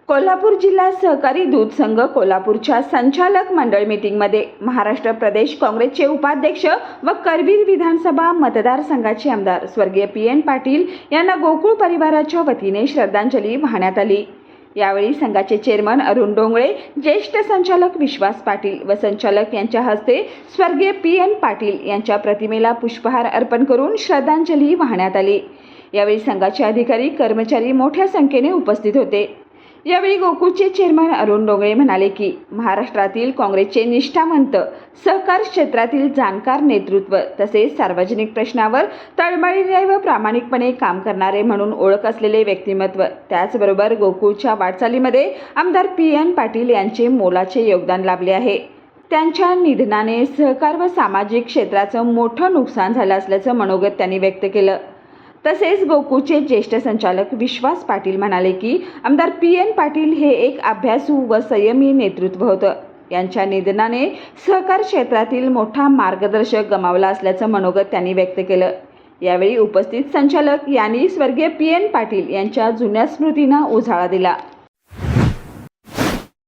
कोल्हापूर जिल्हा सहकारी दूध संघ कोल्हापूरच्या संचालक मंडळ मीटिंगमध्ये महाराष्ट्र प्रदेश काँग्रेसचे उपाध्यक्ष व करवीर विधानसभा मतदारसंघाचे आमदार स्वर्गीय पी.एन. पाटील यांना गोकुळ परिवाराच्या वतीने श्रद्धांजली वाहण्यात आली। यावेळी संघाचे चेअरमन अरुण डोंगळे, ज्येष्ठ संचालक विश्वास पाटील व संचालक यांच्या हस्ते स्वर्गीय पी.एन. पाटील यांच्या प्रतिमेला पुष्पहार अर्पण करून श्रद्धांजली वाहण्यात आली। यावेळी संघाचे अधिकारी, कर्मचारी मोठ्या संख्येने उपस्थित होते। यावेळी गोकुळचे चेअरमन अरुण डोंगळे म्हणाले की महाराष्ट्रातील काँग्रेसचे निष्ठावंत, सहकार क्षेत्रातील जाणकार नेतृत्व तसेच सार्वजनिक प्रश्नावर तळमळीने व प्रामाणिकपणे काम करणारे म्हणून ओळख असलेले व्यक्तिमत्व, त्याचबरोबर गोकुळच्या वाटचालीमध्ये आमदार पी.एन. पाटील यांचे मोलाचे योगदान लाभले आहे। त्यांच्या निधनाने सहकार व सामाजिक क्षेत्राचं मोठं नुकसान झालं असल्याचं मनोगत त्यांनी व्यक्त केलं। तसेच गोकुळचे ज्येष्ठ संचालक विश्वास पाटील म्हणाले की आमदार पी.एन. पाटील हे एक अभ्यासू व संयमी नेतृत्व होतं। यांच्या निधनाने सहकार क्षेत्रातील मोठा मार्गदर्शक गमावला असल्याचं मनोगत त्यांनी व्यक्त केलं। यावेळी उपस्थित संचालक यांनी स्वर्गीय पी.एन. पाटील यांच्या जुन्या स्मृतींना उजाळा दिला।